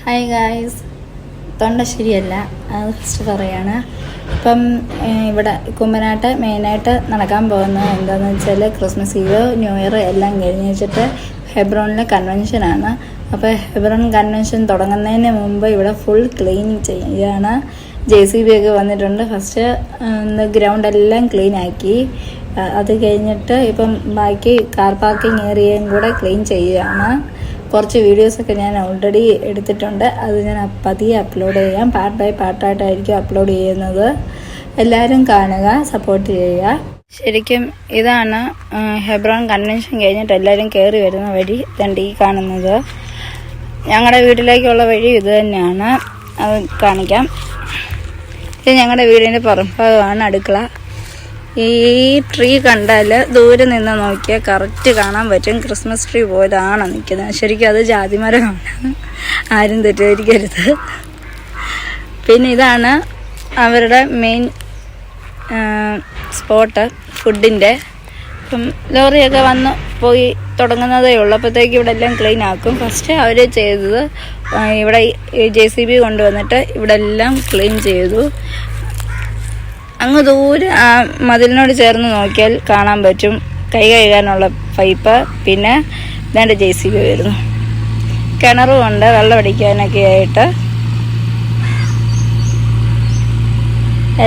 Hi guys, തൊണ്ട ശരിയല്ല, അത് ഫസ്റ്റ് പറയാണ്. ഇപ്പം ഇവിടെ കുമ്പനാട്ട് മെയിനായിട്ട് നടക്കാൻ പോകുന്നത് എന്താണെന്ന് വെച്ചാൽ ക്രിസ്മസ് ഈവ്, ന്യൂ ഇയർ എല്ലാം കഴിഞ്ഞ് വെച്ചിട്ട് ഹെബ്രോണിലെ കൺവെൻഷനാണ്. അപ്പോൾ ഹെബ്രോൺ കൺവെൻഷൻ തുടങ്ങുന്നതിന് മുമ്പ് ഇവിടെ ഫുൾ ക്ലീനിങ് ചെയ്യുകയാണ്. JCB ഒക്കെ വന്നിട്ടുണ്ട്. ഫസ്റ്റ് ഗ്രൗണ്ടെല്ലാം ക്ലീൻ ആക്കി. അത് കഴിഞ്ഞിട്ട് ഇപ്പം ബാക്കി കാർ പാർക്കിംഗ് ഏരിയയും കൂടെ ക്ലീൻ ചെയ്യുകയാണ്. കുറച്ച് വീഡിയോസൊക്കെ ഞാൻ ഓൾറെഡി എടുത്തിട്ടുണ്ട്. അത് ഞാൻ പതിയെ അപ്ലോഡ് ചെയ്യാം. പാർട്ട് ബൈ പാർട്ടായിട്ടായിരിക്കും അപ്ലോഡ് ചെയ്യുന്നത്. എല്ലാവരും കാണുക, സപ്പോർട്ട് ചെയ്യുക. ശരിക്കും ഇതാണ് ഹെബ്രോൺ കൺവെൻഷൻ കഴിഞ്ഞിട്ട് എല്ലാവരും കയറി വരുന്ന വഴി. ദണ്ട് ഈ കാണുന്നത് ഞങ്ങളുടെ വീട്ടിലേക്കുള്ള വഴി ഇത് തന്നെയാണ്. അത് കാണിക്കാം. ഇത് ഞങ്ങളുടെ വീടിൻ്റെ പുറംഭാഗമാണ് അടുക്കള. ഈ ട്രീ കണ്ടാൽ ദൂരെ നിന്ന് നോക്കിയാൽ കറക്റ്റ് കാണാൻ പറ്റും. ക്രിസ്മസ് ട്രീ പോയതാണ് നിൽക്കുന്നത്. ശരിക്കും അത് ജാതിമരമാണ്, ആരും തെറ്റിദ്ധരിക്കരുത്. പിന്നെ ഇതാണ് അവരുടെ മെയിൻ സ്പോട്ട് ഫുഡിൻ്റെ. ഇപ്പം ലോറിയൊക്കെ വന്ന് പോയി തുടങ്ങുന്നതേ ഉള്ളൂ. അപ്പോഴത്തേക്ക് ഇവിടെ എല്ലാം ക്ലീൻ ആക്കും. ഫസ്റ്റ് അവർ ചെയ്തത് ഇവിടെ JCB കൊണ്ടുവന്നിട്ട് ഇവിടെ എല്ലാം ക്ലീൻ ചെയ്തു. അങ്ങ് ദൂരെ ആ മതിലിനോട് ചേർന്ന് നോക്കിയാൽ കാണാൻ പറ്റും കൈ കഴുകാനുള്ള പൈപ്പ്. പിന്നെ ഇതാണ്ട് JCB വരുന്നു. കിണറും ഉണ്ട് വെള്ളം അടിക്കാനൊക്കെ ആയിട്ട്.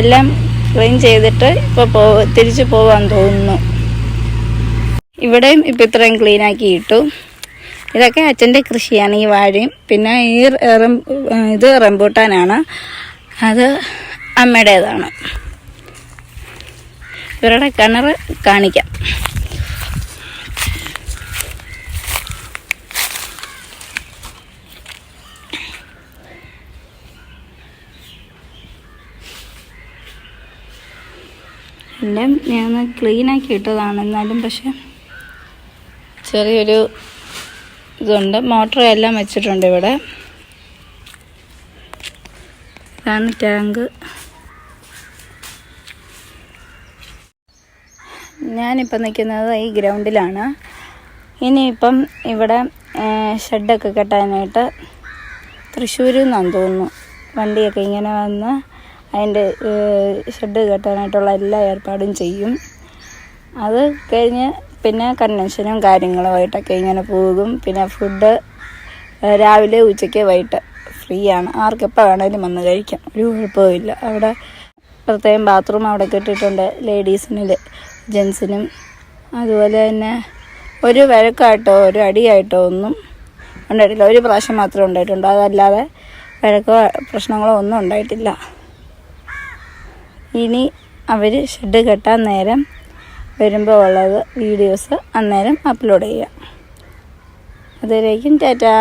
എല്ലാം ക്ലീൻ ചെയ്തിട്ട് ഇപ്പോൾ തിരിച്ചു പോകാൻ തോന്നുന്നു. ഇവിടെയും ഇപ്പം ഇത്രയും ക്ലീനാക്കി ഇട്ടു. ഇതൊക്കെ അച്ഛൻ്റെ കൃഷിയാണ്, ഈ വാഴയും. പിന്നെ ഇത് റംബൂട്ടാനാണ്, അത് അമ്മയുടേതാണ്. ഇവരുടെ കിണർ കാണിക്കാം. എല്ലാം ഞാൻ ക്ലീനാക്കി ഇട്ടതാണ്. എന്നാലും പക്ഷെ ചെറിയൊരു ഇതുണ്ട്. മോട്ടർ എല്ലാം വെച്ചിട്ടുണ്ട് ഇവിടെ. ഇതാണ് ടാങ്ക്. ഞാനിപ്പം നിൽക്കുന്നത് ഈ ഗ്രൗണ്ടിലാണ്. ഇനിയിപ്പം ഇവിടെ ഷെഡൊക്കെ കെട്ടാനായിട്ട് തൃശ്ശൂരിൽ നിന്നാണ് തോന്നുന്നു വണ്ടിയൊക്കെ ഇങ്ങനെ വന്ന് അതിൻ്റെ ഷെഡ് കെട്ടാനായിട്ടുള്ള എല്ലാ ഏർപ്പാടും ചെയ്യും. അത് കഴിഞ്ഞ് പിന്നെ കൺവെൻഷനും കാര്യങ്ങളുമായിട്ടൊക്കെ ഇങ്ങനെ പോകും. പിന്നെ ഫുഡ് രാവിലെ ഉച്ചയ്ക്ക് വൈകിട്ട് ഫ്രീ ആണ്. ആർക്കെപ്പോൾ വേണേലും വന്ന് കഴിക്കാം, ഒരു കുഴപ്പമില്ല. അവിടെ പ്രത്യേകം ബാത്റൂം അവിടെ കെട്ടിയിട്ടുണ്ട്, ലേഡീസിനും ജെൻസിനും. അതുപോലെ തന്നെ ഒരു വഴക്കായിട്ടോ ഒരു അടിയായിട്ടോ ഒന്നും ഉണ്ടായിട്ടില്ല. ഒരു പ്രാവശ്യം മാത്രമേ ഉണ്ടായിട്ടുണ്ട്. അതല്ലാതെ വഴക്കോ പ്രശ്നങ്ങളോ ഒന്നും ഉണ്ടായിട്ടില്ല. ഇനി അവർ ഷെഡ് കെട്ടാൻ നേരം വരുമ്പോൾ ഉള്ളത് വീഡിയോസ് അന്നേരം അപ്ലോഡ് ചെയ്യാം. അതുവരേക്കും ടാറ്റാ.